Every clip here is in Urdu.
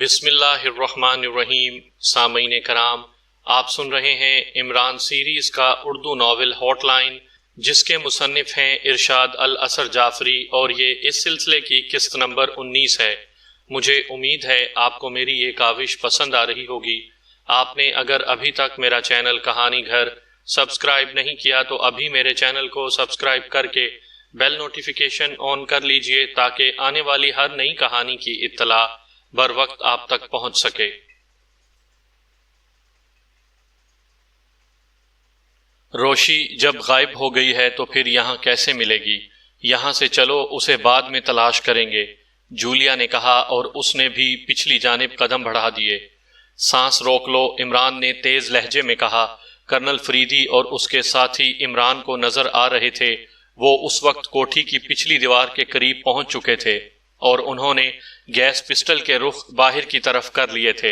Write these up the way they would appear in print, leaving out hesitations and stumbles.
بسم اللہ الرحمن الرحیم۔ سامعین کرام، آپ سن رہے ہیں عمران سیریز کا اردو ناول ہاٹ لائن، جس کے مصنف ہیں ارشاد الاثر جعفری، اور یہ اس سلسلے کی قسط نمبر 19 ہے۔ مجھے امید ہے آپ کو میری یہ کاوش پسند آ رہی ہوگی۔ آپ نے اگر ابھی تک میرا چینل کہانی گھر سبسکرائب نہیں کیا تو ابھی میرے چینل کو سبسکرائب کر کے بیل نوٹیفیکیشن آن کر لیجئے، تاکہ آنے والی ہر نئی کہانی کی اطلاع بر وقت آپ تک پہنچ سکے۔ روشی جب غائب ہو گئی ہے تو پھر یہاں کیسے ملے گی؟ یہاں سے چلو، اسے بعد میں تلاش کریں گے، جولیا نے کہا، اور اس نے بھی پچھلی جانب قدم بڑھا دیے۔ سانس روک لو، عمران نے تیز لہجے میں کہا۔ کرنل فریدی اور اس کے ساتھی عمران کو نظر آ رہے تھے۔ وہ اس وقت کوٹھی کی پچھلی دیوار کے قریب پہنچ چکے تھے اور انہوں نے گیس پسٹل کے رخ باہر کی طرف کر لیے تھے۔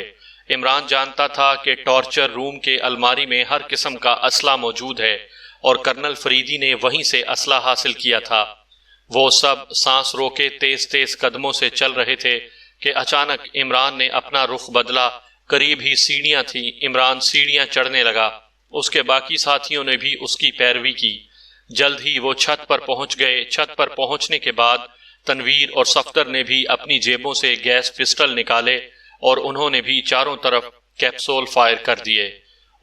عمران جانتا تھا کہ ٹارچر روم کے الماری میں ہر قسم کا اسلحہ موجود ہے اور کرنل فریدی نے وہیں سے اسلحہ حاصل کیا تھا۔ وہ سب سانس روکے تیز تیز قدموں سے چل رہے تھے کہ اچانک عمران نے اپنا رخ بدلا۔ قریب ہی سیڑھیاں تھیں۔ عمران سیڑھیاں چڑھنے لگا۔ اس کے باقی ساتھیوں نے بھی اس کی پیروی کی۔ جلد ہی وہ چھت پر پہنچ گئے۔ چھت پر پہنچنے کے بعد تنویر اور صفدر نے بھی اپنی جیبوں سے گیس پسٹل نکالے اور انہوں نے بھی چاروں طرف کیپسول فائر کر دیے۔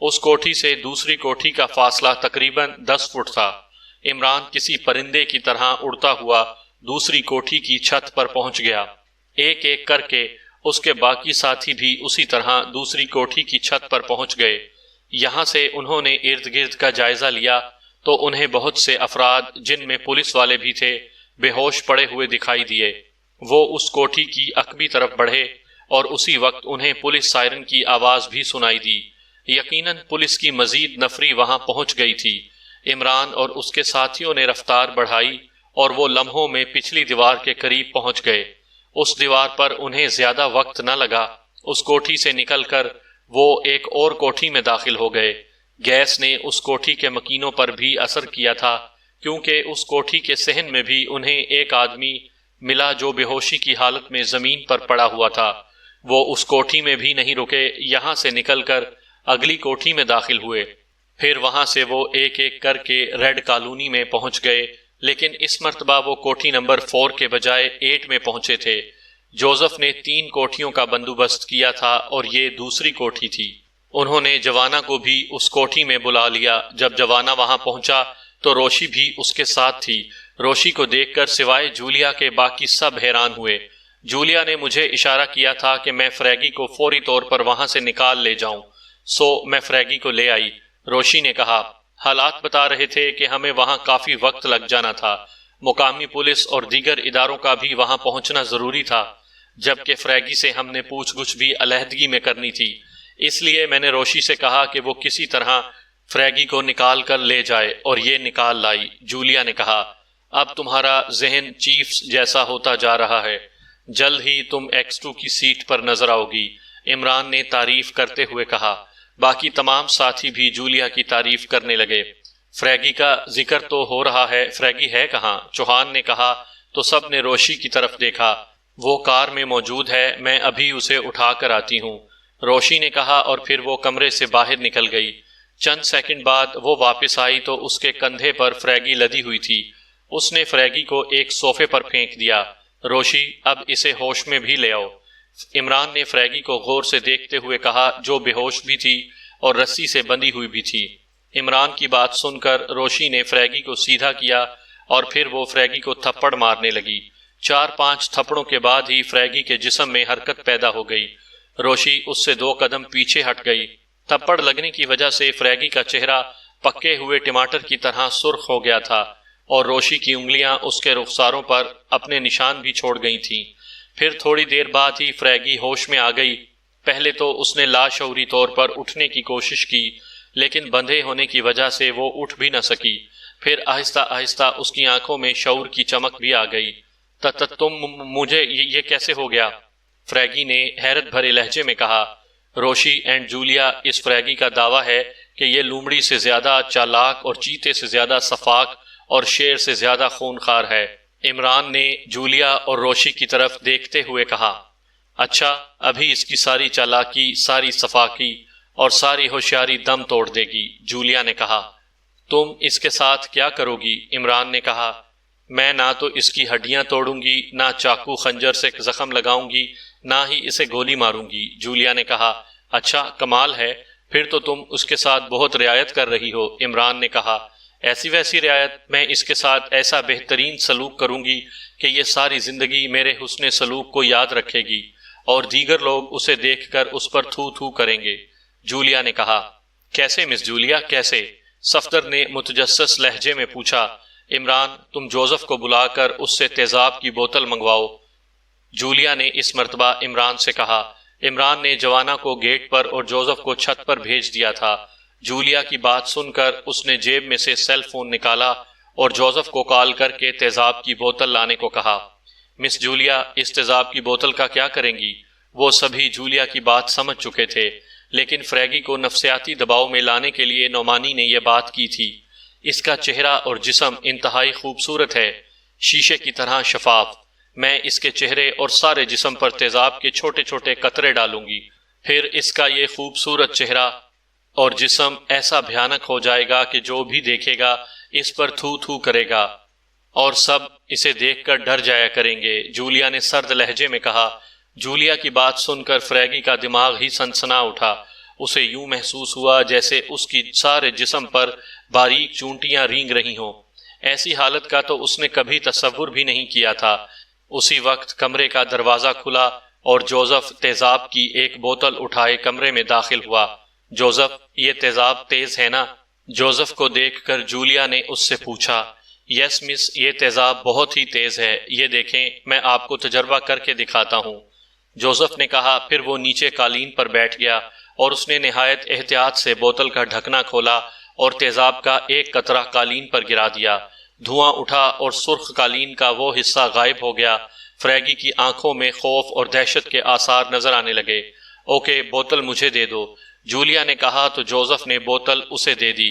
اس کوٹھی سے دوسری کوٹھی کا فاصلہ تقریباً 10 فٹ تھا۔ عمران کسی پرندے کی طرح اڑتا ہوا دوسری کوٹھی کی چھت پر پہنچ گیا۔ ایک ایک کر کے اس کے باقی ساتھی بھی اسی طرح دوسری کوٹھی کی چھت پر پہنچ گئے۔ یہاں سے انہوں نے ارد گرد کا جائزہ لیا تو انہیں بہت سے افراد، جن میں پولیس والے بھی تھے، بے ہوش پڑے ہوئے دکھائی دیے۔ وہ اس کوٹھی کی عقبی طرف بڑھے اور اسی وقت انہیں پولیس سائرن کی آواز بھی سنائی دی۔ یقیناً پولیس کی مزید نفری وہاں پہنچ گئی تھی۔ عمران اور اس کے ساتھیوں نے رفتار بڑھائی اور وہ لمحوں میں پچھلی دیوار کے قریب پہنچ گئے۔ اس دیوار پر انہیں زیادہ وقت نہ لگا۔ اس کوٹھی سے نکل کر وہ ایک اور کوٹھی میں داخل ہو گئے۔ گیس نے اس کوٹھی کے مکینوں پر بھی اثر کیا تھا، کیونکہ اس کوٹھی کے صحن میں بھی انہیں ایک آدمی ملا جو بے ہوشی کی حالت میں زمین پر پڑا ہوا تھا۔ وہ اس کوٹھی میں بھی نہیں رکے، یہاں سے نکل کر اگلی کوٹھی میں داخل ہوئے۔ پھر وہاں سے وہ ایک ایک کر کے ریڈ کالونی میں پہنچ گئے، لیکن اس مرتبہ وہ کوٹھی نمبر 4 کے بجائے 8 میں پہنچے تھے۔ جوزف نے 3 کوٹھیوں کا بندوبست کیا تھا اور یہ دوسری کوٹھی تھی۔ انہوں نے جوانا کو بھی اس کوٹھی میں بلا لیا۔ جب جوانا وہاں پہنچا تو روشی بھی اس کے ساتھ تھی۔ روشی کو دیکھ کر سوائے جولیا کے باقی سب حیران ہوئے۔ جولیا نے مجھے اشارہ کیا تھا کہ میں فریگی کو فوری طور پر وہاں سے نکال لے جاؤں، سو میں فریگی کو لے آئی، روشی نے کہا۔ حالات بتا رہے تھے کہ ہمیں وہاں کافی وقت لگ جانا تھا۔ مقامی پولیس اور دیگر اداروں کا بھی وہاں پہنچنا ضروری تھا، جبکہ فریگی سے ہم نے پوچھ گچھ بھی علیحدگی میں کرنی تھی۔ اس لیے میں نے روشی سے کہا کہ وہ کسی طرح فریگی کو نکال کر لے جائے، اور یہ نکال لائی۔ جولیا نے کہا، اب تمہارا ذہن چیفز جیسا ہوتا جا رہا ہے، جلد ہی تم X2 کی سیٹ پر نظر آؤ گی، عمران نے تعریف کرتے ہوئے کہا۔ باقی تمام ساتھی بھی جولیا کی تعریف کرنے لگے۔ فریگی کا ذکر تو ہو رہا ہے، فریگی ہے کہاں؟ چوہان نے کہا تو سب نے روشی کی طرف دیکھا۔ وہ کار میں موجود ہے، میں ابھی اسے اٹھا کر آتی ہوں، روشی نے کہا، اور پھر وہ کمرے سے باہر نکل گئی۔ چند سیکنڈ بعد وہ واپس آئی تو اس کے کندھے پر فریگی لدی ہوئی تھی۔ اس نے فریگی کو ایک صوفے پر پھینک دیا۔ روشی، اب اسے ہوش میں بھی لے آؤ، عمران نے فریگی کو غور سے دیکھتے ہوئے کہا، جو بے ہوش بھی تھی اور رسی سے بندھی ہوئی بھی تھی۔ عمران کی بات سن کر روشی نے فریگی کو سیدھا کیا اور پھر وہ فریگی کو تھپڑ مارنے لگی۔ 4-5 تھپڑوں کے بعد ہی فریگی کے جسم میں حرکت پیدا ہو گئی۔ روشی اس سے 2 قدم پیچھے ہٹ گئی۔ تھپڑ لگنے کی وجہ سے فریگی کا چہرہ پکے ہوئے ٹماٹر کی طرح سرخ ہو گیا تھا اور روشی کی انگلیاں اس کے رخساروں پر اپنے نشان بھی چھوڑ گئی تھیں۔ پھر تھوڑی دیر بعد ہی فریگی ہوش میں آ گئی۔ پہلے تو اس نے لاشعوری طور پر اٹھنے کی کوشش کی، لیکن بندھے ہونے کی وجہ سے وہ اٹھ بھی نہ سکی۔ پھر آہستہ آہستہ اس کی آنکھوں میں شعور کی چمک بھی آ گئی۔ تم مجھے یہ کیسے ہو گیا؟ فریگی نے حیرت بھرے لہجے میں کہا۔ روشی اینڈ جولیا، اس فریگی کا دعویٰ ہے کہ یہ لومڑی سے زیادہ چالاک اور چیتے سے زیادہ صفاک اور شیر سے زیادہ خونخوار ہے، عمران نے جولیا اور روشی کی طرف دیکھتے ہوئے کہا۔ اچھا، ابھی اس کی ساری چالاکی، ساری صفاکی اور ساری ہوشیاری دم توڑ دے گی، جولیا نے کہا۔ تم اس کے ساتھ کیا کرو گی؟ عمران نے کہا۔ میں نہ تو اس کی ہڈیاں توڑوں گی، نہ چاقو خنجر سے زخم لگاؤں گی، نہ ہی اسے گولی ماروں گی، جولیا نے کہا۔ اچھا، کمال ہے، پھر تو تم اس کے ساتھ بہت رعایت کر رہی ہو، عمران نے کہا۔ ایسی ویسی رعایت؟ میں اس کے ساتھ ایسا بہترین سلوک کروں گی کہ یہ ساری زندگی میرے حسن سلوک کو یاد رکھے گی اور دیگر لوگ اسے دیکھ کر اس پر تھو تھو کریں گے، جولیا نے کہا۔ کیسے مس جولیا، کیسے؟ صفدر نے متجسس لہجے میں پوچھا۔ عمران، تم جوزف کو بلا کر اس سے تیزاب کی بوتل منگواؤ، جولیا نے اس مرتبہ عمران سے کہا۔ عمران نے جوانا کو گیٹ پر اور جوزف کو چھت پر بھیج دیا تھا۔ جولیا کی بات سن کر اس نے جیب میں سے سیل فون نکالا اور جوزف کو کال کر کے تیزاب کی بوتل لانے کو کہا۔ مس جولیا اس تیزاب کی بوتل کا کیا کریں گی؟ وہ سبھی جولیا کی بات سمجھ چکے تھے، لیکن فریگی کو نفسیاتی دباؤ میں لانے کے لیے نعمانی نے یہ بات کی تھی۔ اس کا چہرہ اور جسم انتہائی خوبصورت ہے، شیشے کی طرح شفاف۔ میں اس کے چہرے اور سارے جسم پر تیزاب کے چھوٹے چھوٹے قطرے ڈالوں گی، پھر اس کا یہ خوبصورت چہرہ اور جسم ایسا بھیانک ہو جائے گا کہ جو بھی دیکھے گا اس پر تھو تھو کرے گا اور سب اسے دیکھ کر ڈر جایا کریں گے، جولیا نے سرد لہجے میں کہا۔ جولیا کی بات سن کر فریگی کا دماغ ہی سنسنا اٹھا۔ اسے یوں محسوس ہوا جیسے اس کی سارے جسم پر باریک چونٹیاں رینگ رہی ہوں۔ ایسی حالت کا تو اس نے کبھی تصور بھی نہیں کیا تھا۔ اسی وقت کمرے کا دروازہ کھلا اور جوزف تیزاب کی ایک بوتل اٹھائے کمرے میں داخل ہوا۔ جوزف، یہ تیزاب تیز ہے نا؟ جوزف کو دیکھ کر جولیا نے اس سے پوچھا۔ یس مس، یہ تیزاب بہت ہی تیز ہے، یہ دیکھیں، میں آپ کو تجربہ کر کے دکھاتا ہوں، جوزف نے کہا۔ پھر وہ نیچے قالین پر بیٹھ گیا اور اس نے نہایت احتیاط سے بوتل کا ڈھکنا کھولا اور تیزاب کا ایک قطرہ قالین پر گرا دیا۔ دھواں اٹھا اور سرخ قالین کا وہ حصہ غائب ہو گیا۔ فریگی کی آنکھوں میں خوف اور دہشت کے آثار نظر آنے لگے۔ اوکے، بوتل مجھے دے دو، جولیا نے کہا تو جوزف نے بوتل اسے دے دی۔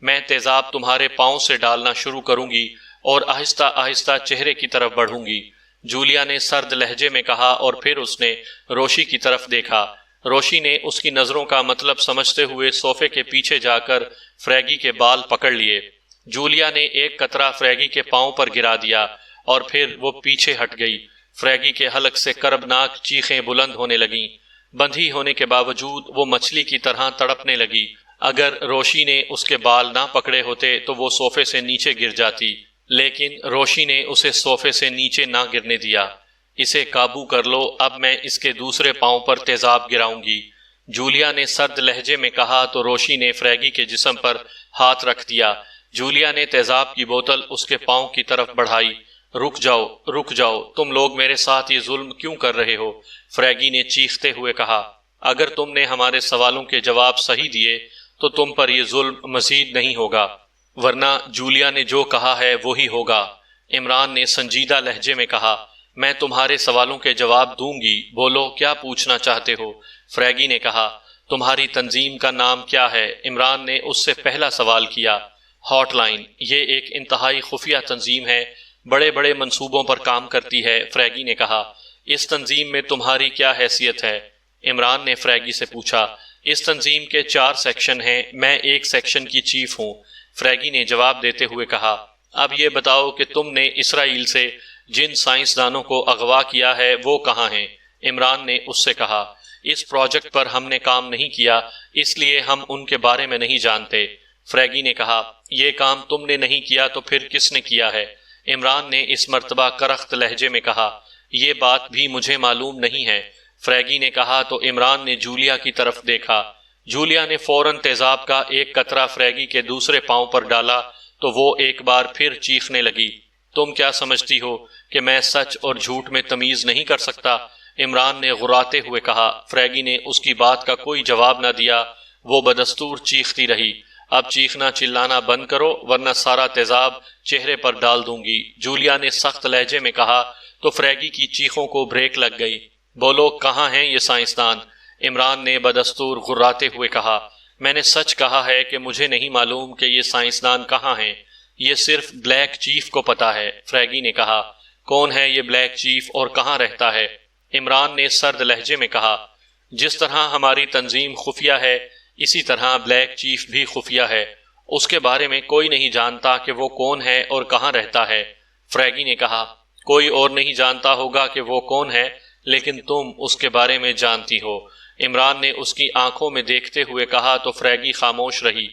میں تیزاب تمہارے پاؤں سے ڈالنا شروع کروں گی اور آہستہ آہستہ چہرے کی طرف بڑھوں گی، جولیا نے سرد لہجے میں کہا، اور پھر اس نے روشی کی طرف دیکھا۔ روشی نے اس کی نظروں کا مطلب سمجھتے ہوئے صوفے کے پیچھے جا کر فریگی کے بال پکڑ لیے۔ جولیا نے ایک قطرہ فریگی کے پاؤں پر گرا دیا اور پھر وہ پیچھے ہٹ گئی۔ فریگی کے حلق سے کربناک چیخیں بلند ہونے لگیں۔ بندھی ہونے کے باوجود وہ مچھلی کی طرح تڑپنے لگی۔ اگر روشی نے اس کے بال نہ پکڑے ہوتے تو وہ صوفے سے نیچے گر جاتی، لیکن روشی نے اسے صوفے سے نیچے نہ گرنے دیا۔ اسے قابو کر لو، اب میں اس کے دوسرے پاؤں پر تیزاب گراؤں گی، جولیا نے سرد لہجے میں کہا تو روشی نے فریگی کے جسم پر ہاتھ رکھ دیا۔ جولیا نے تیزاب کی بوتل اس کے پاؤں کی طرف بڑھائی۔ رک جاؤ، رک جاؤ، تم لوگ میرے ساتھ یہ ظلم کیوں کر رہے ہو؟ فریگی نے چیختے ہوئے کہا۔ اگر تم نے ہمارے سوالوں کے جواب صحیح دیے تو تم پر یہ ظلم مزید نہیں ہوگا، ورنہ جولیا نے جو کہا ہے وہی ہوگا، عمران نے سنجیدہ لہجے میں کہا۔ میں تمہارے سوالوں کے جواب دوں گی، بولو کیا پوچھنا چاہتے ہو؟ فریگی نے کہا۔ تمہاری تنظیم کا نام کیا ہے؟ عمران نے اس سے پہلا سوال کیا۔ ہاٹ لائن، یہ ایک انتہائی خفیہ تنظیم ہے، بڑے بڑے منصوبوں پر کام کرتی ہے، فریگی نے کہا۔ اس تنظیم میں تمہاری کیا حیثیت ہے؟ عمران نے فریگی سے پوچھا۔ اس تنظیم کے 4 سیکشن ہیں، میں ایک سیکشن کی چیف ہوں، فریگی نے جواب دیتے ہوئے کہا۔ اب یہ بتاؤ کہ تم نے اسرائیل سے جن سائنسدانوں کو اغوا کیا ہے وہ کہاں ہیں؟ عمران نے اس سے کہا۔ اس پروجیکٹ پر ہم نے کام نہیں کیا، اس لیے ہم ان کے بارے میں نہیں جانتے، فریگی نے کہا۔ یہ کام تم نے نہیں کیا تو پھر کس نے کیا ہے؟ عمران نے اس مرتبہ کرخت لہجے میں کہا۔ یہ بات بھی مجھے معلوم نہیں ہے، فریگی نے کہا تو عمران نے جولیا کی طرف دیکھا۔ جولیا نے فوراً تیزاب کا ایک قطرہ فریگی کے دوسرے پاؤں پر ڈالا تو وہ ایک بار پھر چیخنے لگی۔ تم کیا سمجھتی ہو کہ میں سچ اور جھوٹ میں تمیز نہیں کر سکتا؟ عمران نے غراتے ہوئے کہا۔ فریگی نے اس کی بات کا کوئی جواب نہ دیا، وہ بدستور چیختی رہی۔ اب چیخنا چلانا بند کرو ورنہ سارا تیزاب چہرے پر ڈال دوں گی، جولیا نے سخت لہجے میں کہا تو فریگی کی چیخوں کو بریک لگ گئی۔ بولو کہاں ہیں یہ سائنسدان؟ عمران نے بدستور غراتے ہوئے کہا۔ میں نے سچ کہا ہے کہ مجھے نہیں معلوم کہ یہ سائنسدان کہاں ہیں، یہ صرف بلیک چیف کو پتا ہے، فریگی نے کہا۔ کون ہے یہ بلیک چیف اور کہاں رہتا ہے؟ عمران نے سرد لہجے میں کہا، جس طرح ہماری تنظیم خفیہ ہے اسی طرح بلیک چیف بھی خفیہ ہے، اس کے بارے میں کوئی نہیں جانتا کہ وہ کون ہے اور کہاں رہتا ہے۔ فریگی نے کہا، کوئی اور نہیں جانتا ہوگا کہ وہ کون ہے، لیکن تم اس کے بارے میں جانتی ہو۔ عمران نے اس کی آنکھوں میں دیکھتے ہوئے کہا تو فریگی خاموش رہی۔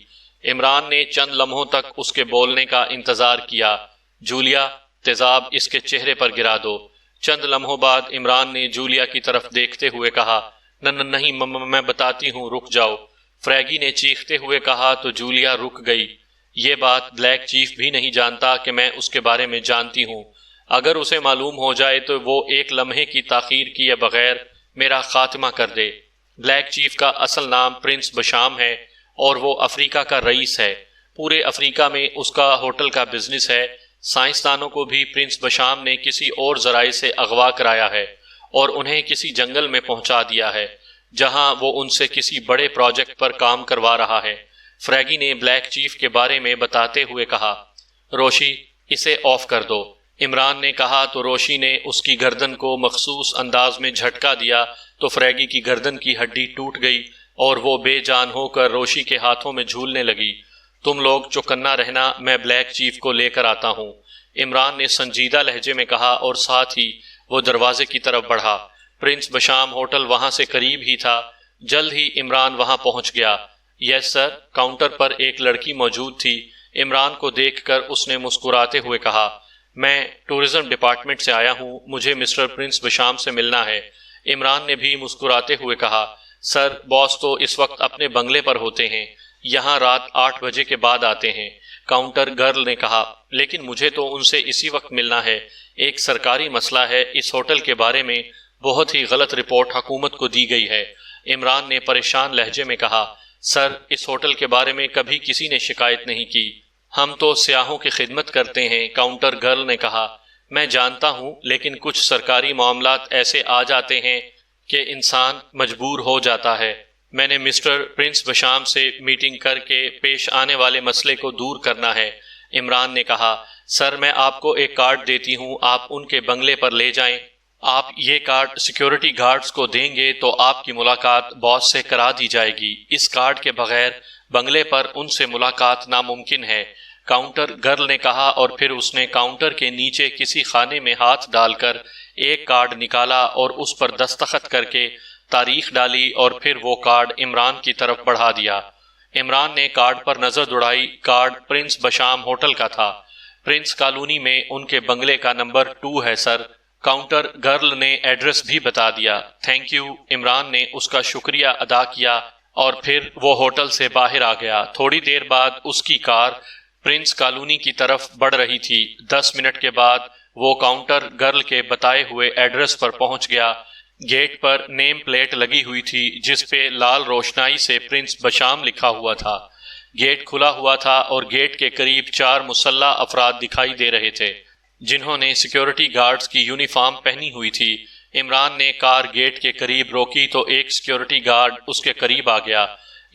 عمران نے چند لمحوں تک اس کے بولنے کا انتظار کیا۔ جولیا، تیزاب اس کے چہرے پر گرا دو۔ چند لمحوں بعد عمران نے جولیا کی طرف دیکھتے ہوئے کہا، نہیں میں بتاتی ہوں، رک جاؤ۔ فریگی نے چیختے ہوئے کہا تو جولیا رک گئی۔ یہ بات بلیک چیف بھی نہیں جانتا کہ میں اس کے بارے میں جانتی ہوں۔ اگر اسے معلوم ہو جائے تو وہ ایک لمحے کی تاخیر کیے بغیر میرا خاتمہ کر دے۔ بلیک چیف کا اصل نام پرنس بشام ہے اور وہ افریقہ کا رئیس ہے۔ پورے افریقہ میں اس کا ہوٹل کا بزنس ہے۔ سائنسدانوں کو بھی پرنس بشام نے کسی اور ذرائع سے اغوا کرایا ہے اور انہیں کسی جنگل میں پہنچا دیا ہے جہاں وہ ان سے کسی بڑے پروجیکٹ پر کام کروا رہا ہے۔ فریگی نے بلیک چیف کے بارے میں بتاتے ہوئے کہا، روشی، اسے آف کر دو۔ عمران نے کہا تو روشی نے اس کی گردن کو مخصوص انداز میں جھٹکا دیا تو فریگی کی گردن کی ہڈی ٹوٹ گئی اور وہ بے جان ہو کر روشی کے ہاتھوں میں جھولنے لگی۔ تم لوگ چوکنا رہنا، میں بلیک چیف کو لے کر آتا ہوں، عمران نے سنجیدہ لہجے میں کہا اور ساتھ ہی وہ دروازے کی طرف بڑھا۔ پرنس بشام ہوٹل وہاں سے قریب ہی تھا۔ جلد ہی عمران وہاں پہنچ گیا۔ یس سر، کاؤنٹر پر ایک لڑکی موجود تھی۔ عمران کو دیکھ کر اس نے مسکراتے ہوئے کہا، میں ٹورزم ڈپارٹمنٹ سے آیا ہوں، مجھے مسٹر پرنس بشام سے ملنا ہے۔ عمران نے بھی مسکراتے ہوئے کہا، سر، باس تو اس وقت اپنے بنگلے پر ہوتے ہیں، یہاں رات 8 بجے کے بعد آتے ہیں۔ کاؤنٹر گرل نے کہا، لیکن مجھے تو ان سے اسی وقت ملنا ہے، ایک سرکاری مسئلہ ہے، اس ہوٹل کے بارے میں بہت ہی غلط رپورٹ حکومت کو دی گئی ہے۔ عمران نے پریشان لہجے میں کہا، سر، اس ہوٹل کے بارے میں کبھی کسی نے شکایت نہیں کی، ہم تو سیاحوں کی خدمت کرتے ہیں۔ کاؤنٹر گرل نے کہا، میں جانتا ہوں، لیکن کچھ سرکاری معاملات ایسے آ جاتے ہیں کہ انسان مجبور ہو جاتا ہے۔ میں نے مسٹر پرنس بشام سے میٹنگ کر کے پیش آنے والے مسئلے کو دور کرنا ہے۔ عمران نے کہا، سر، میں آپ کو ایک کارڈ دیتی ہوں، آپ ان کے بنگلے پر لے جائیں۔ آپ یہ کارڈ سیکیورٹی گارڈز کو دیں گے تو آپ کی ملاقات باس سے کرا دی جائے گی۔ اس کارڈ کے بغیر بنگلے پر ان سے ملاقات ناممکن ہے۔ کاؤنٹر گرل نے کہا اور پھر اس نے کاؤنٹر کے نیچے کسی خانے میں ہاتھ ڈال کر ایک کارڈ نکالا اور اس پر دستخط کر کے تاریخ ڈالی اور پھر وہ کارڈ عمران کی طرف بڑھا دیا۔ عمران نے کارڈ پر نظر دوڑائی۔ کارڈ پرنس بشام ہوٹل کا تھا۔ پرنس کالونی میں ان کے بنگلے کا نمبر 2 ہے سر۔ کاؤنٹر گرل نے ایڈریس بھی بتا دیا۔ تھینک یو، عمران نے اس کا شکریہ ادا کیا اور پھر وہ ہوٹل سے باہر آ گیا۔ تھوڑی دیر بعد اس کی کار پرنس کالونی کی طرف بڑھ رہی تھی۔ 10 منٹ کے بعد وہ کاؤنٹر گرل کے بتائے ہوئے ایڈریس پر پہنچ گیا۔ گیٹ پر نیم پلیٹ لگی ہوئی تھی جس پہ لال روشنائی سے پرنس بشام لکھا ہوا تھا۔ گیٹ کھلا ہوا تھا اور گیٹ کے قریب 4 مسلح افراد دکھائی دے رہے تھے جنہوں نے سیکیورٹی گارڈز کی یونیفارم پہنی ہوئی تھی۔ عمران نے کار گیٹ کے قریب روکی تو ایک سیکیورٹی گارڈ اس کے قریب آ گیا۔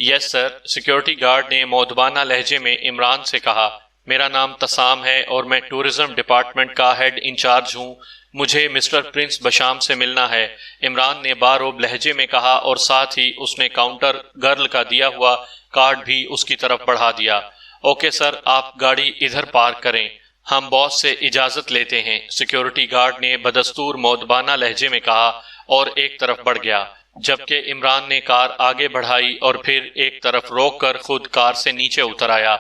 یس سر، سیکیورٹی گارڈ نے مؤدبانہ لہجے میں عمران سے کہا، میرا نام تسام ہے اور میں ٹورزم ڈپارٹمنٹ کا ہیڈ انچارج ہوں، مجھے مسٹر پرنس بشام سے ملنا ہے۔ عمران نے باروب لہجے میں کہا اور ساتھ ہی اس نے کاؤنٹر گرل کا دیا ہوا کارڈ بھی اس کی طرف بڑھا دیا۔ اوکے سر، آپ گاڑی ادھر پارک کریں، ہم باس سے اجازت لیتے ہیں، سیکیورٹی گارڈ نے بدستور مؤدبانہ لہجے میں کہا اور ایک طرف بڑھ گیا، جبکہ عمران نے کار آگے بڑھائی اور پھر ایک طرف روک کر خود کار سے نیچے اتر آیا۔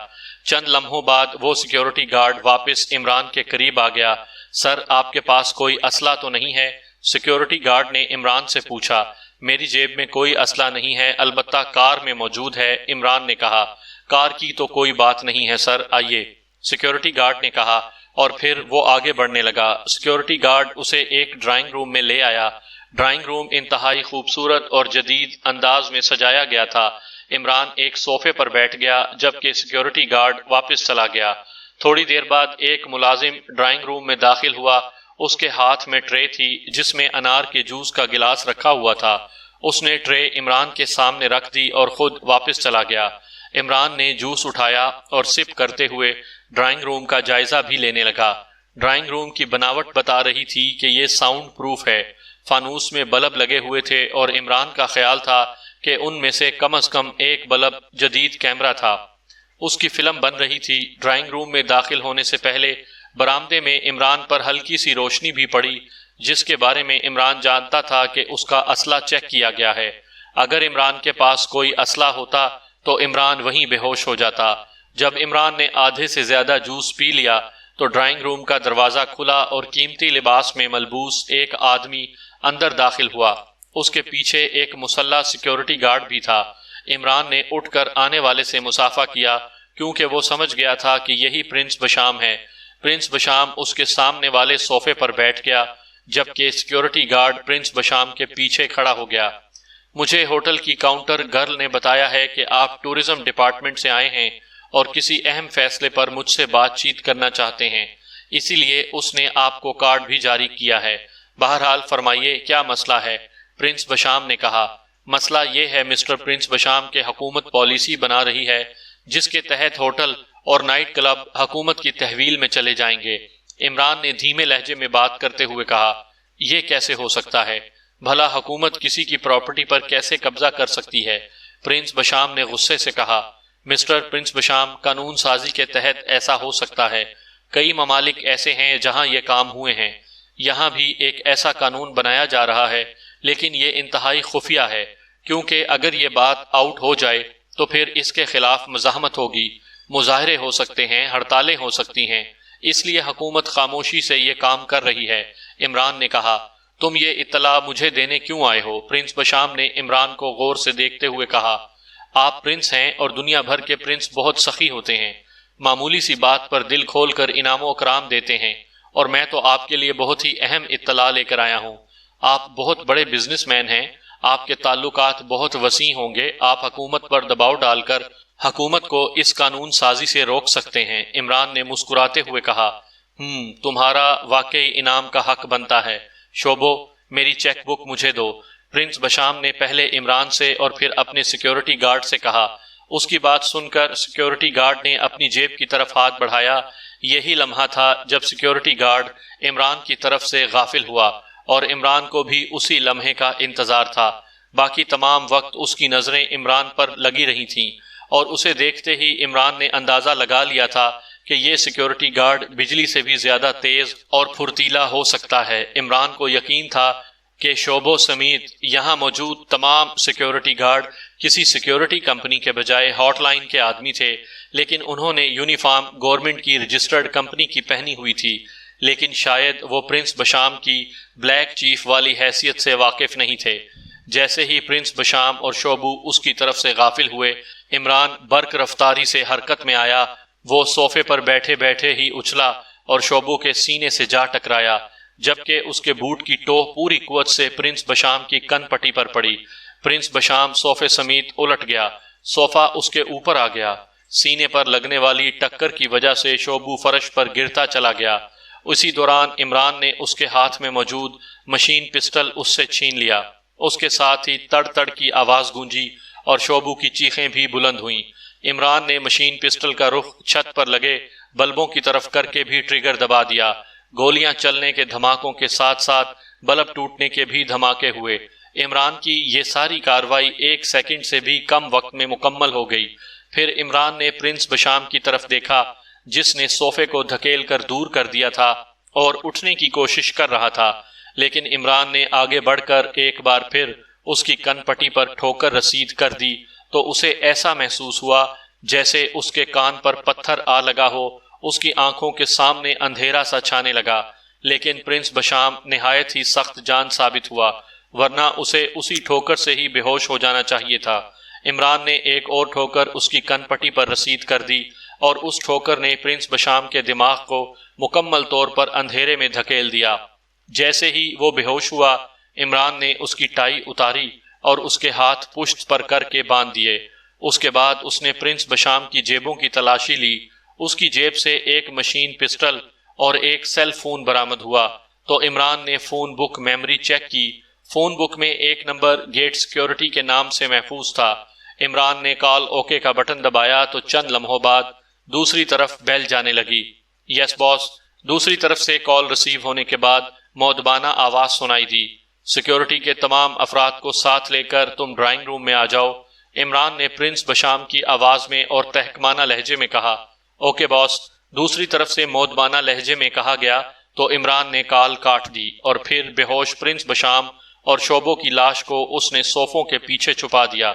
چند لمحوں بعد وہ سیکیورٹی گارڈ واپس عمران کے قریب آ گیا۔ سر، آپ کے پاس کوئی اسلحہ تو نہیں ہے؟ سیکیورٹی گارڈ نے عمران سے پوچھا۔ میری جیب میں کوئی اسلحہ نہیں ہے، البتہ کار میں موجود ہے، عمران نے کہا۔ کار کی تو کوئی بات نہیں ہے سر، آئیے، سیکیورٹی گارڈ نے کہا اور پھر وہ آگے بڑھنے لگا۔ سیکیورٹی گارڈ اسے ایک ڈرائنگ روم میں لے آیا۔ ڈرائنگ روم انتہائی خوبصورت اور جدید انداز میں سجایا گیا تھا۔ عمران ایک صوفے پر بیٹھ گیا جبکہ سیکیورٹی گارڈ واپس چلا گیا۔ تھوڑی دیر بعد ایک ملازم ڈرائنگ روم میں داخل ہوا۔ اس کے ہاتھ میں ٹرے تھی جس میں انار کے جوس کا گلاس رکھا ہوا تھا۔ اس نے ٹرے عمران کے سامنے رکھ دی اور خود واپس چلا گیا۔ عمران نے جوس اٹھایا اور سپ کرتے ہوئے ڈرائنگ روم کا جائزہ بھی لینے لگا۔ ڈرائنگ روم کی بناوٹ بتا رہی تھی کہ یہ ساؤنڈ پروف ہے۔ فانوس میں بلب لگے ہوئے تھے اور عمران کا خیال تھا کہ ان میں سے کم از کم ایک بلب جدید کیمرہ تھا۔ اس کی فلم بن رہی تھی۔ ڈرائنگ روم میں داخل ہونے سے پہلے برآمدے میں عمران پر ہلکی سی روشنی بھی پڑی، جس کے بارے میں عمران جانتا تھا کہ اس کا اسلحہ چیک کیا گیا ہے۔ اگر عمران کے پاس کوئی اسلحہ ہوتا تو عمران وہیں بے ہوش ہو جاتا۔ جب عمران نے آدھے سے زیادہ جوس پی لیا تو ڈرائنگ روم کا دروازہ کھلا اور قیمتی لباس میں ملبوس ایک آدمی اندر داخل ہوا۔ اس کے پیچھے ایک مسلح سیکیورٹی گارڈ بھی تھا۔ عمران نے اٹھ کر آنے والے سے مصافحہ کیا کیونکہ وہ سمجھ گیا تھا کہ یہی پرنس بشام ہے۔ پرنس بشام اس کے سامنے والے صوفے پر بیٹھ گیا، جبکہ سیکیورٹی گارڈ پرنس بشام کے پیچھے کھڑا ہو گیا۔ مجھے ہوٹل کی کاؤنٹر گرل نے بتایا ہے کہ آپ ٹورزم ڈپارٹمنٹ سے آئے ہیں اور کسی اہم فیصلے پر مجھ سے بات چیت کرنا چاہتے ہیں، اسی لیے اس نے آپ کو کارڈ بھی جاری کیا ہے۔ بہرحال فرمائیے کیا مسئلہ ہے؟ پرنس بشام نے کہا۔ مسئلہ یہ ہے مسٹر پرنس بشام کہ حکومت پالیسی بنا رہی ہے جس کے تحت ہوٹل اور نائٹ کلب حکومت کی تحویل میں چلے جائیں گے۔ عمران نے دھیمے لہجے میں بات کرتے ہوئے کہا، یہ کیسے ہو سکتا ہے؟ بھلا حکومت کسی کی پراپرٹی پر کیسے قبضہ کر سکتی ہے؟ پرنس بشام نے غصے سے کہا۔ مسٹر پرنس بشام، قانون سازی کے تحت ایسا ہو سکتا ہے۔ کئی ممالک ایسے ہیں جہاں یہ کام ہوئے ہیں۔ یہاں بھی ایک ایسا قانون بنایا جا رہا ہے، لیکن یہ انتہائی خفیہ ہے، کیونکہ اگر یہ بات آؤٹ ہو جائے تو پھر اس کے خلاف مزاحمت ہوگی، مظاہرے ہو سکتے ہیں، ہڑتالیں ہو سکتی ہیں۔ اس لیے حکومت خاموشی سے یہ کام کر رہی ہے۔ عمران نے کہا، تم یہ اطلاع مجھے دینے کیوں آئے ہو؟ پرنس بشام نے عمران کو غور سے دیکھتے ہوئے کہا، آپ پرنس ہیں اور دنیا بھر کے پرنس بہت سخی ہوتے ہیں، معمولی سی بات پر دل کھول کر انعام و اکرام دیتے ہیں، اور میں تو آپ کے لیے بہت ہی اہم اطلاع لے کر آیا ہوں۔ آپ بہت بڑے بزنس مین ہیں، آپ کے تعلقات بہت وسیع ہوں گے، آپ حکومت پر دباؤ ڈال کر حکومت کو اس قانون سازی سے روک سکتے ہیں۔ عمران نے مسکراتے ہوئے کہا، تمہارا واقعی انعام کا حق بنتا ہے۔ شوبو، میری چیک بک مجھے دو۔ پرنس بشام نے پہلے عمران سے اور پھر اپنے سیکیورٹی گارڈ سے کہا۔ اس کی بات سن کر سیکیورٹی گارڈ نے اپنی جیب کی طرف ہاتھ بڑھایا۔ یہی لمحہ تھا جب سیکیورٹی گارڈ عمران کی طرف سے غافل ہوا، اور عمران کو بھی اسی لمحے کا انتظار تھا۔ باقی تمام وقت اس کی نظریں عمران پر لگی رہی تھیں، اور اسے دیکھتے ہی عمران نے اندازہ لگا لیا تھا کہ یہ سیکیورٹی گارڈ بجلی سے بھی زیادہ تیز اور پھرتیلا ہو سکتا ہے۔ عمران کو یقین تھا کہ شعبوں سمیت یہاں موجود تمام سیکیورٹی گارڈ کسی سیکیورٹی کمپنی کے بجائے ہاٹ لائن کے آدمی تھے، لیکن انہوں نے یونیفارم گورنمنٹ کی رجسٹرڈ کمپنی کی پہنی ہوئی تھی، لیکن شاید وہ پرنس بشام کی بلیک چیف والی حیثیت سے واقف نہیں تھے۔ جیسے ہی پرنس بشام اور شعبو اس کی طرف سے غافل ہوئے، عمران برق رفتاری سے حرکت میں آیا۔ وہ صوفے پر بیٹھے بیٹھے ہی اچھلا اور شعبو کے سینے سے جا ٹکرایا، جبکہ اس کے بوٹ کی ٹوہ پوری قوت سے پرنس بشام کی کن پٹی پر پڑی۔ پرنس بشام صوفے سمیت الٹ گیا، صوفہ اس کے اوپر آ گیا۔ سینے پر لگنے والی ٹکر کی وجہ سے شعبو فرش پر گرتا چلا گیا۔ اسی دوران عمران نے اس کے ہاتھ میں موجود مشین پسٹل اس سے چھین لیا۔ اس کے ساتھ ہی تڑ تڑ کی آواز گونجی اور شعبو کی چیخیں بھی بلند ہوئیں۔ عمران نے مشین پسٹل کا رخ چھت پر لگے بلبوں کی طرف کر کے بھی ٹریگر دبا دیا۔ گولیاں چلنے کے دھماکوں کے ساتھ ساتھ بلب ٹوٹنے کے بھی دھماکے ہوئے۔ عمران کی یہ ساری کارروائی 1 سیکنڈ سے بھی کم وقت میں مکمل ہو گئی۔ پھر عمران نے پرنس بشام کی طرف دیکھا، جس نے صوفے کو دھکیل کر دور کر دیا تھا اور اٹھنے کی کوشش کر رہا تھا، لیکن عمران نے آگے بڑھ کر ایک بار پھر اس کی کن پٹی پر ٹھوکر رسید کر دی تو اسے ایسا محسوس ہوا جیسے اس کے کان پر پتھر آ لگا ہو۔ اس کی آنکھوں کے سامنے اندھیرا سا چھانے لگا، لیکن پرنس بشام نہایت ہی سخت جان ثابت ہوا، ورنہ اسے اسی ٹھوکر سے ہی بے ہوش ہو جانا چاہیے تھا۔ عمران نے ایک اور ٹھوکر اس کی کن پٹی پر رسید کر دی، اور اس ٹھوکر نے پرنس بشام کے دماغ کو مکمل طور پر اندھیرے میں دھکیل دیا۔ جیسے ہی وہ بے ہوش ہوا، عمران نے اس کی ٹائی اتاری اور اس کے ہاتھ پشت پر کر کے باندھ دیے۔ اس کے بعد اس نے پرنس بشام کی جیبوں کی تلاشی لی۔ اس کی جیب سے ایک مشین پسٹل اور ایک سیل فون برآمد ہوا، تو عمران نے فون بک میموری چیک کی۔ فون بک میں ایک نمبر گیٹ سیکیورٹی کے نام سے محفوظ تھا۔ عمران نے کال اوکے کا بٹن دبایا تو چند لمحوں بعد دوسری طرف بیل جانے لگی۔ یس باس۔ دوسری طرف سے کال ریسیو ہونے کے بعد مؤدبانہ آواز سنائی دی۔ سیکیورٹی کے تمام افراد کو ساتھ لے کر تم ڈرائنگ روم میں آ جاؤ۔ عمران نے پرنس بشام کی آواز میں اور تحکمانہ لہجے میں کہا۔ اوکے باس۔ دوسری طرف سے مودبانہ لہجے میں کہا گیا تو عمران نے کال کاٹ دی اور پھر بے ہوش پرنس بشام اور شعبوں کی لاش کو اس نے صوفوں کے پیچھے چھپا دیا۔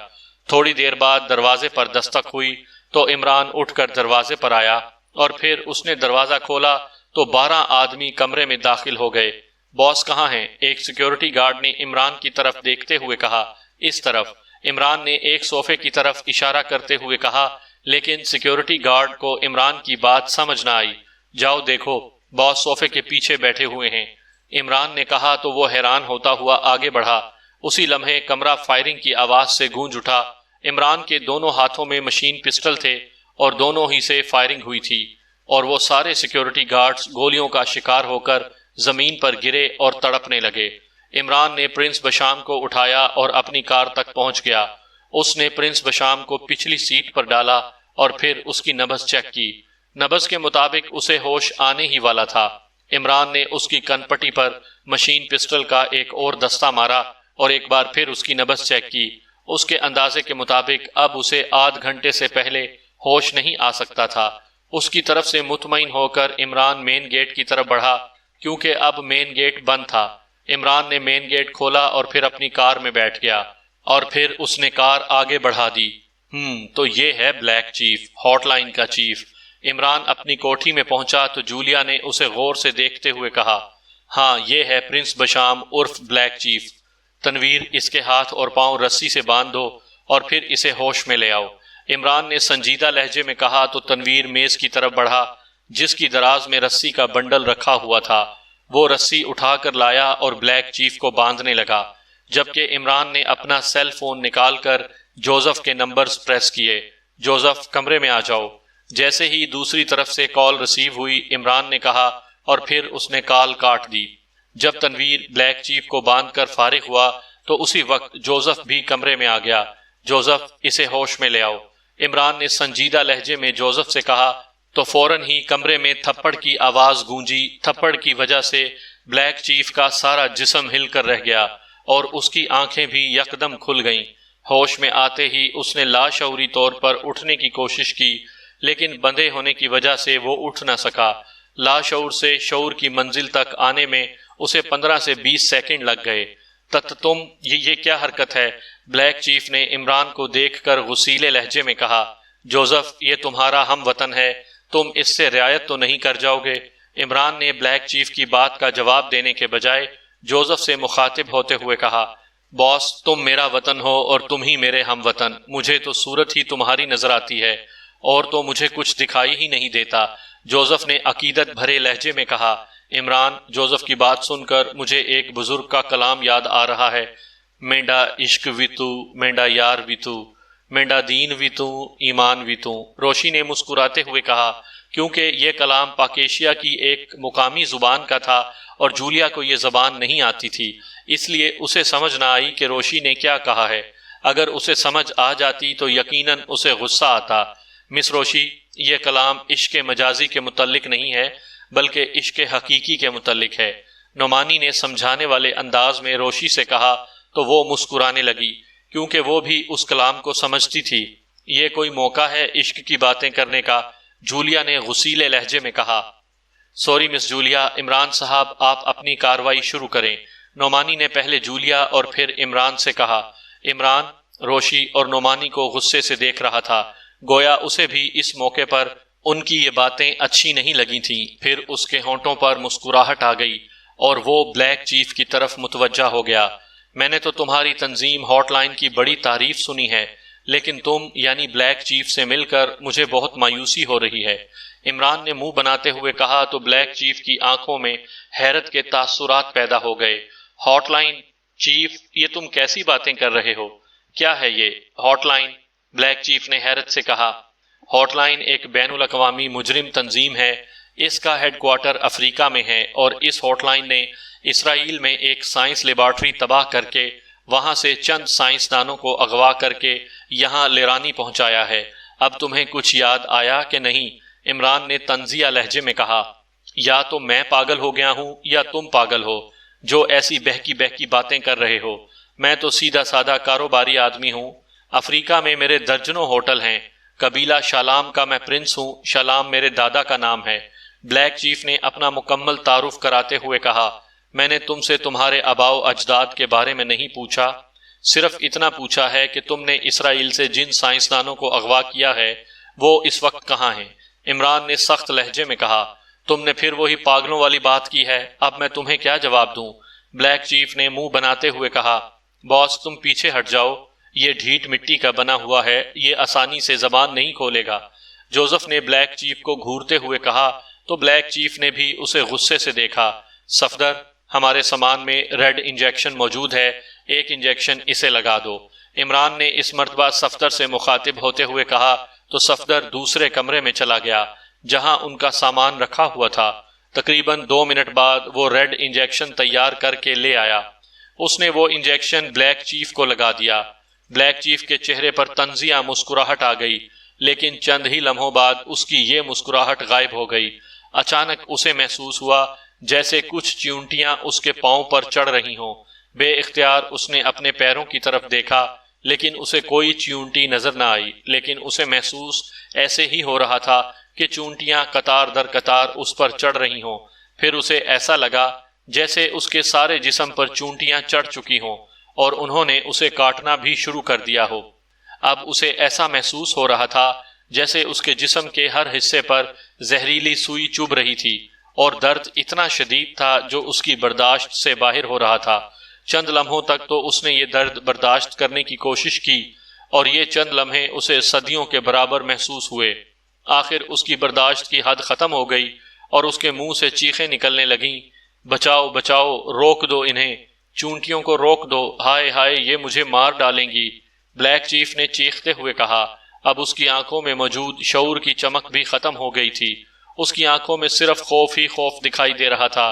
تھوڑی دیر بعد دروازے پر دستک ہوئی تو عمران اٹھ کر دروازے پر آیا اور پھر اس نے دروازہ کھولا تو 12 آدمی کمرے میں داخل ہو گئے۔ باس کہاں ہیں؟ ایک سیکیورٹی گارڈ نے عمران کی طرف دیکھتے ہوئے کہا۔ اس طرف۔ عمران نے ایک صوفے کی طرف اشارہ کرتے ہوئے کہا، لیکن سیکیورٹی گارڈ کو عمران کی بات سمجھ نہ آئی۔ جاؤ دیکھو، باس صوفے کے پیچھے بیٹھے ہوئے ہیں۔ عمران نے کہا تو وہ حیران ہوتا ہوا آگے بڑھا۔ اسی لمحے کمرہ فائرنگ کی آواز سے گونج اٹھا۔ عمران کے دونوں ہاتھوں میں مشین پسٹل تھے اور دونوں ہی سے فائرنگ ہوئی تھی، اور وہ سارے سیکیورٹی گارڈز گولیوں کا شکار ہو کر زمین پر گرے اور تڑپنے لگے۔ عمران نے پرنس بشام کو اٹھایا اور اپنی کار تک پہنچ گیا۔ اس نے پرنس بشام کو پچھلی سیٹ پر ڈالا اور پھر اس کی نبض چیک کی۔ نبض کے مطابق اسے ہوش آنے ہی والا تھا۔ عمران نے اس کی کن پٹی پر مشین پسٹل کا ایک اور دستہ مارا اور ایک بار پھر اس کی نبض چیک کی۔ اس کے اندازے کے مطابق اب اسے آدھ گھنٹے سے پہلے ہوش نہیں آ سکتا تھا۔ اس کی طرف سے مطمئن ہو کر عمران مین گیٹ کی طرف بڑھا، کیونکہ اب مین گیٹ بند تھا۔ عمران نے مین گیٹ کھولا اور پھر اپنی کار میں بیٹھ گیا اور پھر اس نے کار آگے بڑھا دی۔ تو یہ ہے بلیک چیف، ہاٹ لائن کا چیف۔ عمران اپنی کوٹھی میں پہنچا تو جولیا نے اسے غور سے دیکھتے ہوئے کہا، ہاں یہ ہے پرنس بشام عرف بلیک چیف۔ تنویر، اس کے ہاتھ اور پاؤں رسی سے باندھ دو اور پھر اسے ہوش میں لے آؤ۔ عمران نے سنجیدہ لہجے میں کہا تو تنویر میز کی طرف بڑھا جس کی دراز میں رسی کا بنڈل رکھا ہوا تھا۔ وہ رسی اٹھا کر لایا اور بلیک چیف کو باندھنے لگا، جبکہ عمران نے اپنا سیل فون نکال کر جوزف کے نمبرز پریس کیے۔ جوزف، کمرے میں آ جاؤ۔ جیسے ہی دوسری طرف سے کال ریسیو ہوئی، عمران نے کہا اور پھر اس نے کال کاٹ دی۔ جب تنویر بلیک چیف کو باندھ کر فارغ ہوا تو اسی وقت جوزف بھی کمرے میں آ گیا۔ جوزف، اسے ہوش میں لے آؤ۔ عمران نے سنجیدہ لہجے میں جوزف سے کہا تو فوراً ہی کمرے میں تھپڑ کی آواز گونجی۔ تھپڑ کی وجہ سے بلیک چیف کا سارا جسم ہل کر رہ گیا اور اس کی آنکھیں بھی یکدم کھل گئیں۔ ہوش میں آتے ہی اس نے لاشعوری طور پر اٹھنے کی کوشش کی، لیکن بندھے ہونے کی وجہ سے وہ اٹھ نہ سکا۔ لاشعور سے شعور کی منزل تک آنے میں اسے 15 سے 20 سیکنڈ لگ گئے۔ تم یہ کیا حرکت ہے؟ بلیک چیف نے عمران کو دیکھ کر غصیلے لہجے میں کہا۔ جوزف، یہ تمہارا ہم وطن ہے، تم اس سے رعایت تو نہیں کر جاؤ گے؟ عمران نے بلیک چیف کی بات کا جواب دینے کے بجائے جوزف سے مخاطب ہوتے ہوئے کہا، باس، تم میرا وطن ہو اور تم ہی میرے ہم وطن۔ مجھے تو صورت ہی تمہاری نظر آتی ہے اور تو مجھے کچھ دکھائی ہی نہیں دیتا۔ جوزف نے عقیدت بھرے لہجے میں کہا۔ عمران، جوزف کی بات سن کر مجھے ایک بزرگ کا کلام یاد آ رہا ہے، مینڈا عشق وی تو، مینڈا یار وی تو، مینڈا دین وی تو، ایمان وی تو۔ روشی نے مسکراتے ہوئے کہا، کیونکہ یہ کلام پاکیشیا کی ایک مقامی زبان کا تھا اور جولیا کو یہ زبان نہیں آتی تھی، اس لیے اسے سمجھ نہ آئی کہ روشی نے کیا کہا ہے۔ اگر اسے سمجھ آ جاتی تو یقیناً اسے غصہ آتا۔ مس روشی، یہ کلام عشق مجازی کے متعلق نہیں ہے بلکہ عشق حقیقی کے متعلق ہے۔ نعمانی نے سمجھانے والے انداز میں روشی سے کہا تو وہ مسکرانے لگی، کیونکہ وہ بھی اس کلام کو سمجھتی تھی۔ یہ کوئی موقع ہے عشق کی باتیں کرنے کا، جولیا نے غصیلے لہجے میں کہا۔ سوری مس جولیا، عمران صاحب آپ اپنی کاروائی شروع کریں۔ نعمانی نے پہلے جولیا اور پھر عمران سے کہا۔ عمران روشی اور نعمانی کو غصے سے دیکھ رہا تھا، گویا اسے بھی اس موقع پر ان کی یہ باتیں اچھی نہیں لگی تھیں۔ پھر اس کے ہونٹوں پر مسکراہٹ آ گئی اور وہ بلیک چیف کی طرف متوجہ ہو گیا۔ میں نے تو تمہاری تنظیم ہاٹ لائن کی بڑی تعریف سنی ہے، لیکن تم یعنی بلیک چیف سے مل کر مجھے بہت مایوسی ہو رہی ہے۔ عمران نے منہ بناتے ہوئے کہا تو بلیک چیف کی آنکھوں میں حیرت کے تاثرات پیدا ہو گئے۔ ہاٹ لائن چیف، یہ تم کیسی باتیں کر رہے ہو؟ کیا ہے یہ ہاٹ لائن؟ بلیک چیف نے حیرت سے کہا۔ ہاٹ لائن ایک بین الاقوامی مجرم تنظیم ہے، اس کا ہیڈ کوارٹر افریقہ میں ہے، اور اس ہاٹ لائن نے اسرائیل میں ایک سائنس لیبارٹری تباہ کر کے وہاں سے چند سائنسدانوں کو اغوا کر کے یہاں لیرانی پہنچایا ہے۔ اب تمہیں کچھ یاد آیا کہ نہیں؟ عمران نے طنزیہ لہجے میں کہا۔ یا تو میں پاگل ہو گیا ہوں یا تم پاگل ہو۔ جو ایسی بہکی بہکی باتیں کر رہے ہو؟ میں تو سیدھا سادہ کاروباری آدمی ہوں۔ افریقہ میں میرے درجنوں ہوٹل ہیں۔ قبیلہ شالام کا میں پرنس ہوں۔ شالام میرے دادا کا نام ہے۔ بلیک چیف نے اپنا مکمل تعارف کراتے ہوئے کہا، میں نے تم سے تمہارے آباء و اجداد کے بارے میں نہیں پوچھا، صرف اتنا پوچھا ہے کہ تم نے اسرائیل سے جن سائنسدانوں کو اغوا کیا ہے وہ اس وقت کہاں ہیں؟ عمران نے سخت لہجے میں کہا، تم نے پھر وہی پاگلوں والی بات کی ہے، اب میں تمہیں کیا جواب دوں؟ بلیک چیف نے منہ بناتے ہوئے کہا، باس تم پیچھے ہٹ جاؤ، یہ ڈھیٹ مٹی کا بنا ہوا ہے، یہ آسانی سے زبان نہیں کھولے گا۔ جوزف نے بلیک چیف کو گھورتے ہوئے کہا تو بلیک چیف نے بھی اسے غصے سے دیکھا۔ صفدر، ہمارے سامان میں ریڈ انجیکشن موجود ہے، ایک انجیکشن اسے لگا دو۔ عمران نے اس مرتبہ صفدر سے مخاطب ہوتے ہوئے کہا تو صفدر دوسرے کمرے میں چلا گیا جہاں ان کا سامان رکھا ہوا تھا۔ تقریباً 2 منٹ بعد وہ ریڈ انجیکشن تیار کر کے لے آیا۔ اس نے وہ انجیکشن بلیک چیف کو لگا دیا۔ بلیک چیف کے چہرے پر طنزیہ مسکراہٹ آ گئی، لیکن چند ہی لمحوں بعد اس کی یہ مسکراہٹ غائب ہو گئی۔ اچانک اسے محسوس ہوا جیسے کچھ چیونٹیاں اس کے پاؤں پر چڑھ رہی ہوں۔ بے اختیار اس نے اپنے پیروں کی طرف دیکھا، لیکن اسے کوئی چیونٹی نظر نہ آئی، لیکن اسے محسوس ایسے ہی ہو رہا تھا کہ چونٹیاں قطار در قطار اس پر چڑھ رہی ہوں۔ پھر اسے ایسا لگا جیسے اس کے سارے جسم پر چونٹیاں چڑھ چکی ہوں اور انہوں نے اسے کاٹنا بھی شروع کر دیا ہو۔ اب اسے ایسا محسوس ہو رہا تھا جیسے اس کے جسم کے ہر حصے پر زہریلی سوئی چبھ رہی تھی، اور درد اتنا شدید تھا جو اس کی برداشت سے باہر ہو رہا تھا۔ چند لمحوں تک تو اس نے یہ درد برداشت کرنے کی کوشش کی، اور یہ چند لمحے اسے صدیوں کے برابر محسوس ہوئے۔ آخر اس کی برداشت کی حد ختم ہو گئی اور اس کے منہ سے چیخیں نکلنے لگیں، بچاؤ بچاؤ، روک دو انہیں، چونٹیوں کو روک دو، ہائے ہائے یہ مجھے مار ڈالیں گی۔ بلیک چیف نے چیختے ہوئے کہا۔ اب اس کی آنکھوں میں موجود شعور کی چمک بھی ختم ہو گئی تھی۔ اس کی آنکھوں میں صرف خوف ہی خوف دکھائی دے رہا تھا۔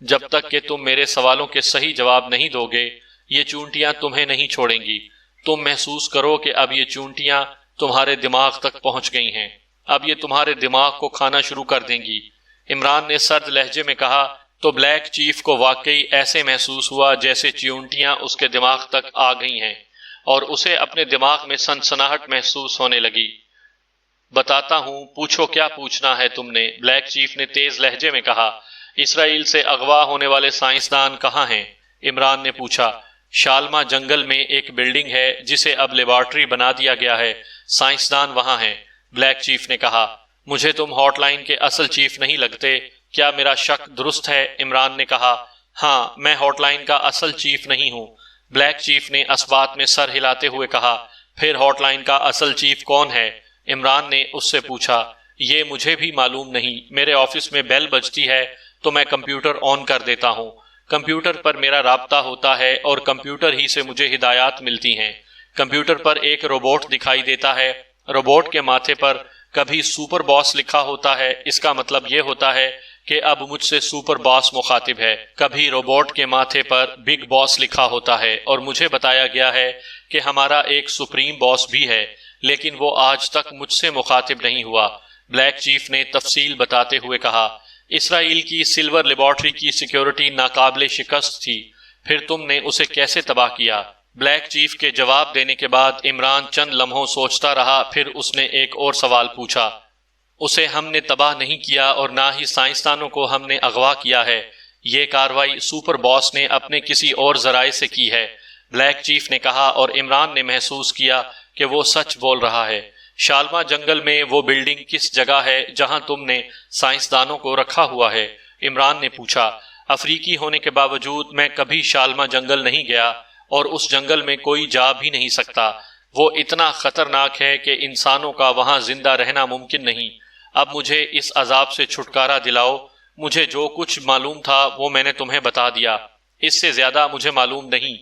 جب تک کہ تم میرے سوالوں کے صحیح جواب نہیں دو گے، یہ چونٹیاں تمہیں نہیں چھوڑیں گی۔ تم محسوس کرو کہ اب یہ چونٹیاں تمہارے دماغ تک پہنچ گئی ہیں، اب یہ تمہارے دماغ کو کھانا شروع کر دیں گی۔ عمران نے سرد لہجے میں کہا تو بلیک چیف کو واقعی ایسے محسوس ہوا جیسے چیونٹیاں اس کے دماغ تک آ گئی ہیں، اور اسے اپنے دماغ میں سنسناہٹ محسوس ہونے لگی۔ بتاتا ہوں، پوچھو کیا پوچھنا ہے تم نے، بلیک چیف نے تیز لہجے میں کہا۔ اسرائیل سے اغوا ہونے والے سائنسدان کہاں ہیں؟ عمران نے پوچھا۔ شالما جنگل میں ایک بلڈنگ ہے جسے اب لیبارٹری بنا دیا گیا ہے، سائنسدان وہاں ہیں، بلیک چیف نے کہا۔ مجھے تم ہاٹ لائن کے اصل چیف نہیں لگتے، کیا میرا شک درست ہے؟ عمران نے کہا۔ ہاں، میں ہاٹ لائن کا اصل چیف نہیں ہوں، بلیک چیف نے اثبات میں سر ہلاتے ہوئے کہا۔ پھر ہاٹ لائن کا اصل چیف کون ہے؟ عمران نے اس سے پوچھا۔ یہ مجھے بھی معلوم نہیں، میرے آفس میں بیل بجتی ہے تو میں کمپیوٹر آن کر دیتا ہوں، کمپیوٹر پر میرا رابطہ ہوتا ہے اور کمپیوٹر ہی سے مجھے ہدایات ملتی ہیں۔ کمپیوٹر پر ایک روبوٹ دکھائی دیتا ہے، روبوٹ کے ماتھے پر کبھی سپر باس لکھا ہوتا ہے، اس کا مطلب یہ ہوتا ہے کہ اب مجھ سے سپر باس مخاطب ہے۔ کبھی روبوٹ کے ماتھے پر بگ باس لکھا ہوتا ہے اور مجھے بتایا گیا ہے کہ ہمارا ایک سپریم باس بھی ہے، لیکن وہ آج تک مجھ سے مخاطب نہیں ہوا، بلیک چیف نے تفصیل بتاتے ہوئے کہا۔ اسرائیل کی سلور لیبارٹری کی سیکیورٹی ناقابل شکست تھی، پھر تم نے اسے کیسے تباہ کیا؟ بلیک چیف کے جواب دینے کے بعد عمران چند لمحوں سوچتا رہا، پھر اس نے ایک اور سوال پوچھا۔ اسے ہم نے تباہ نہیں کیا اور نہ ہی سائنسدانوں کو ہم نے اغوا کیا ہے، یہ کارروائی سپر باس نے اپنے کسی اور ذرائع سے کی ہے، بلیک چیف نے کہا، اور عمران نے محسوس کیا کہ وہ سچ بول رہا ہے۔ شالما جنگل میں وہ بلڈنگ کس جگہ ہے جہاں تم نے سائنسدانوں کو رکھا ہوا ہے؟ عمران نے پوچھا۔ افریقی ہونے کے باوجود میں کبھی شالما جنگل نہیں گیا اور اس جنگل میں کوئی جا بھی نہیں سکتا، وہ اتنا خطرناک ہے کہ انسانوں کا وہاں زندہ رہنا ممکن نہیں۔ اب مجھے اس عذاب سے چھٹکارا دلاؤ، مجھے جو کچھ معلوم تھا وہ میں نے تمہیں بتا دیا، اس سے زیادہ مجھے معلوم نہیں،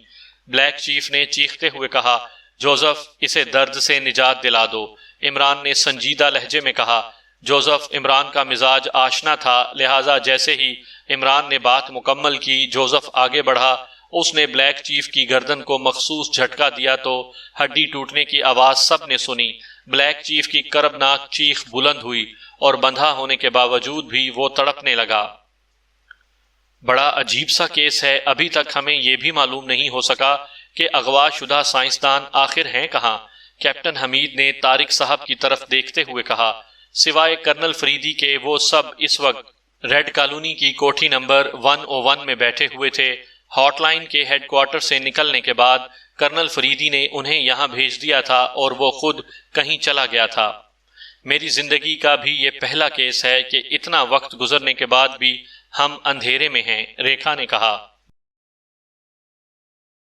بلیک چیف نے چیختے ہوئے کہا۔ جوزف، اسے درد سے نجات دلا دو، عمران نے سنجیدہ لہجے میں کہا۔ جوزف عمران کا مزاج آشنا تھا، لہٰذا جیسے ہی عمران نے بات مکمل کی، جوزف آگے بڑھا، اس نے بلیک چیف کی گردن کو مخصوص جھٹکا دیا تو ہڈی ٹوٹنے کی آواز سب نے سنی۔ بلیک چیف کی کربناک چیخ بلند ہوئی اور بندھا ہونے کے باوجود بھی وہ تڑپنے لگا۔ بڑا عجیب سا کیس ہے، ابھی تک ہمیں یہ بھی معلوم نہیں ہو سکا کہ اغوا شدہ سائنسدان آخر ہیں کہاں؟ کیپٹن حمید نے طارق صاحب کی طرف دیکھتے ہوئے کہا۔ سوائے کرنل فریدی کے وہ سب اس وقت ریڈ کالونی کی کوٹھی نمبر 101 میں بیٹھے ہوئے تھے۔ ہاٹ لائن کے ہیڈ کوارٹر سے نکلنے کے بعد کرنل فریدی نے انہیں یہاں بھیج دیا تھا اور وہ خود کہیں چلا گیا تھا۔ میری زندگی کا بھی یہ پہلا کیس ہے کہ اتنا وقت گزرنے کے بعد بھی ہم اندھیرے میں ہیں، ریکھا نے کہا۔